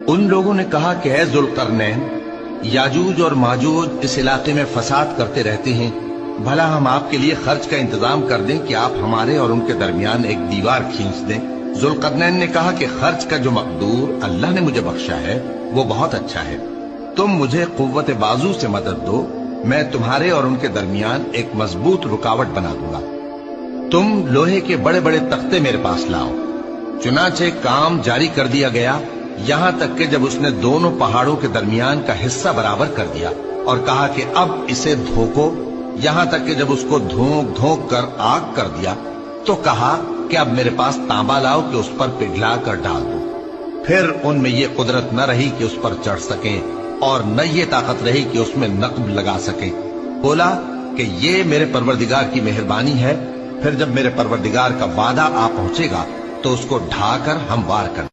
उन लोगों ने कहा कि है जुल्करनैन, याजूज और माजूज इस इलाके में फसाद करते रहते हैं, भला हम आपके लिए खर्च का इंतजाम कर दें कि आप हमारे और उनके दरमियान एक दीवार खींच दें। जुल्करनैन ने कहा कि खर्च का जो मकदूर अल्लाह ने मुझे बख्शा है वो बहुत अच्छा है। तुम मुझे कुव्वत बाजू से मदद दो, मैं तुम्हारे और उनके दरमियान एक मजबूत रुकावट बना दूंगा। तुम लोहे के बड़े बड़े तख्ते मेरे पास लाओ। चुनाचे काम जारी कर दिया गया, यहां तक कि जब उसने दोनों पहाड़ों के दरमियान का हिस्सा बराबर कर दिया और कहा कि अब इसे धोको, यहां तक कि जब उसको धोक धोक कर आग कर दिया तो कहा कि अब मेरे पास तांबा लाओ कि उस पर पिघला कर डाल दो। फिर उनमें ये कुदरत न रही कि उस पर चढ़ सकें और न ये ताकत रही कि उसमें नक्ब लगा सकें। बोला कि ये मेरे परवरदिगार की मेहरबानी है। फिर जब मेरे परवरदिगार का वादा आ पहुंचेगा तो उसको ढाकर हम वार कर